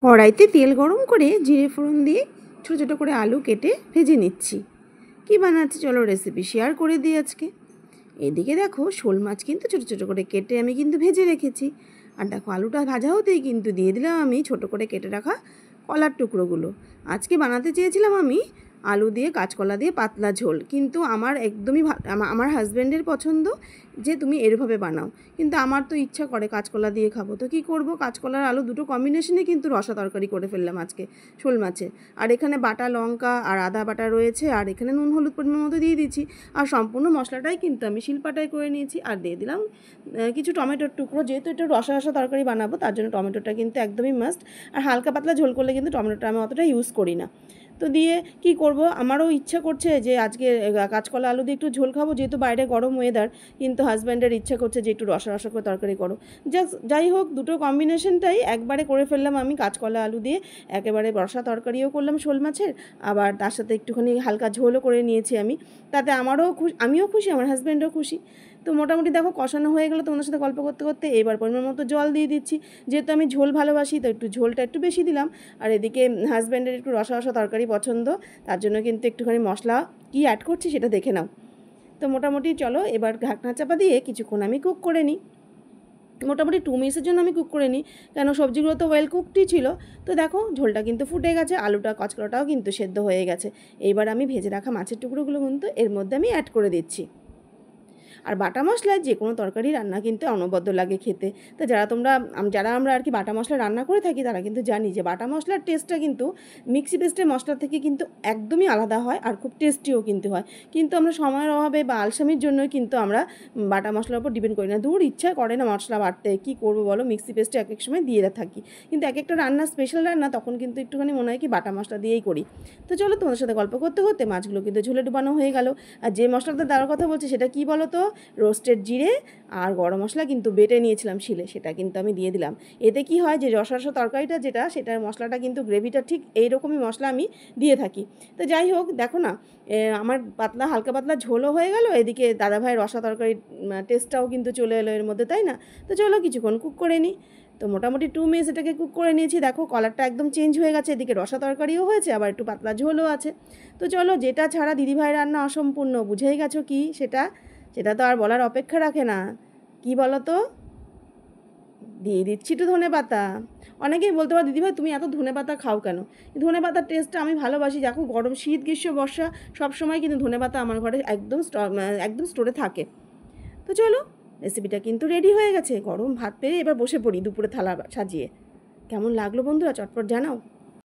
কড়াইতে তেল গরম করে জিরে ফোড়ন দিয়ে ছোটো ছোটো করে আলু কেটে ভেজে নিচ্ছি। কি বানাচ্ছি চলো রেসিপি শেয়ার করে দিই আজকে। এদিকে দেখো শোল মাছ কিন্তু ছোটো ছোটো করে কেটে আমি কিন্তু ভেজে রেখেছি। আর দেখো আলুটা ভাজা হতেই কিন্তু দিয়ে দিলাম আমি ছোটো করে কেটে রাখা কলার টুকরোগুলো। আজকে বানাতে চেয়েছিলাম আমি আলু দিয়ে কাঁচকলা দিয়ে পাতলা ঝোল, কিন্তু আমার একদমই আমার হাজব্যান্ডের পছন্দ যে তুমি এরভাবে বানাও, কিন্তু আমার তো ইচ্ছা করে কাঁচকলা দিয়ে খাবো। তো কী করবো, কাঁচকলার আলু দুটো কম্বিনেশনে কিন্তু রসা তরকারি করে ফেললাম আজকে শোল মাছের। আর এখানে বাটা লঙ্কা আর আদা বাটা রয়েছে, আর এখানে নুন হলুদ পরিমাণ মতো দিয়ে দিচ্ছি। আর সম্পূর্ণ মশলাটাই কিন্তু আমি শিলপাটায় করে নিয়েছি। আর দিয়ে দিলাম কিছু টমেটোর টুকরো, যেহেতু এটা রসা রসা তরকারি বানাবো তার জন্য টমেটোটা কিন্তু একদমই মাস্ট। আর হালকা পাতলা ঝোল করলে কিন্তু টমেটোটা আমি অতটা ইউজ করি না। তো দিয়ে কি করব, আমারও ইচ্ছা করছে যে আজকে কাঁচকলা আলু দিয়ে একটু ঝোল খাবো, যেহেতু বাইরে গরম ওয়েদার, কিন্তু হাজব্যান্ডের ইচ্ছা করছে যে একটু রসা রসা করে তরকারি করো। যাই হোক, দুটো কম্বিনেশনটাই একবারে করে ফেললাম আমি। কাঁচকলা আলু দিয়ে একেবারে রসা তরকারিও করলাম শোল মাছের, আবার তার সাথে একটুখানি হালকা ঝোলও করে নিয়েছি আমি। তাতে আমিও খুশি, আমার হাজব্যান্ডও খুশি। তো মোটামুটি দেখো কষানো হয়ে গেলো তোমাদের সাথে গল্প করতে করতে। এবার পরিমাণ মতো জল দিয়ে দিচ্ছি, যেহেতু আমি ঝোল ভালোবাসি তো একটু ঝোলটা একটু বেশি দিলাম। আর এদিকে হাজব্যান্ডের একটু রসা রসা তরকারি পছন্দ, তার জন্য কিন্তু একটুখানি মশলা কি অ্যাড করছি সেটা দেখে নাও। তো মোটামুটি চলো এবার ঢাকনা চাপা দিয়ে কিছুক্ষণ আমি কুক করে নিই। মোটামুটি 2 মিনিটসের জন্য আমি কুক করে নিই, কেন সবজিগুলো তো ওয়েল কুকডই ছিল। তো দেখো ঝোলটা কিন্তু ফুটে গেছে, আলুটা কাঁচকলাটাও কিন্তু সেদ্ধ হয়ে গেছে। এইবার আমি ভেজে রাখা মাছের টুকরোগুলো কিন্তু এর মধ্যে আমি অ্যাড করে দিচ্ছি। আর বাটা মশলায় যে কোনো তরকারি রান্না কিন্তু অনবদ্য লাগে খেতে। তো যারা আমরা আর কি বাটা মশলা রান্না করে থাকি তারা কিন্তু জানি যে বাটা মশলার টেস্টটা কিন্তু মিক্সি পেস্টের মশলা থেকে কিন্তু একদমই আলাদা হয়, আর খুব টেস্টিও কিন্তু হয়। কিন্তু আমরা সময়ের অভাবে বা আলসামির জন্যই কিন্তু আমরা বাটা মশলার উপর ডিপেন্ড করি না। ইচ্ছা করে না মশলা বাটতে, কী করবো বলো, মিক্সি পেস্টে এক এক সময় দিয়ে থাকি। কিন্তু এক একটা রান্না স্পেশাল রান্না তখন কিন্তু একটুখানি মনে হয় কি বাটা মশলা দিয়েই করি। তো চলো তোমাদের সাথে গল্প করতে করতে মাছগুলো কিন্তু ঝোলে ডুবানো হয়ে গেল। আর যে মশলাটা দেওয়ার কথা বলছি সেটা কী বলো তো, রোস্টেড জিরে আর গরম মশলা কিন্তু বেটে নিয়েছিলাম শিলে, সেটা কিন্তু আমি দিয়ে দিলাম। এতে কি হয় যে রসা রসা তরকারিটা যেটা, সেটার মশলাটা কিন্তু গ্রেভিটা ঠিক এইরকমই মশলা আমি দিয়ে থাকি। তো যাই হোক দেখো না, আমার হালকা পাতলা ঝোলও হয়ে গেল, এদিকে দাদাভাই রসা তরকারির টেস্টটাও কিন্তু চলে এলো এর মধ্যে, তাই না? তো চলো কিছুক্ষণ কুক করে নিই। তো মোটামুটি 2 মিনিটস এটাকে কুক করে নিয়েছি। দেখো কালারটা একদম চেঞ্জ হয়ে গেছে, এদিকে রসা তরকারিও হয়েছে, আবার একটু পাতলা ঝোলও আছে। তো চলো, যেটা ছাড়া দিদিভাই রান্না অসম্পূর্ণ, বুঝেই গেছো কি সেটা তো আর বলার অপেক্ষা রাখে না। কি বলো তো, দিয়ে দিচ্ছি একটু ধনেপাতা। অনেকেই বলতে পারো দিদিভাই তুমি এত ধনেপাতা খাও কেন? ধনেপাতার টেস্টটা আমি ভালোবাসি। দেখো গরম, শীত, গ্রীষ্ম, বর্ষা সবসময় কিন্তু ধনেপাতা আমার ঘরে একদম স্টোরে থাকে। তো চলো, রেসিপিটা কিন্তু রেডি হয়ে গেছে। গরম ভাত পেরে এবার বসে পড়ি দুপুরে থালা সাজিয়ে। কেমন লাগলো বন্ধুরা, চটপট জানাও।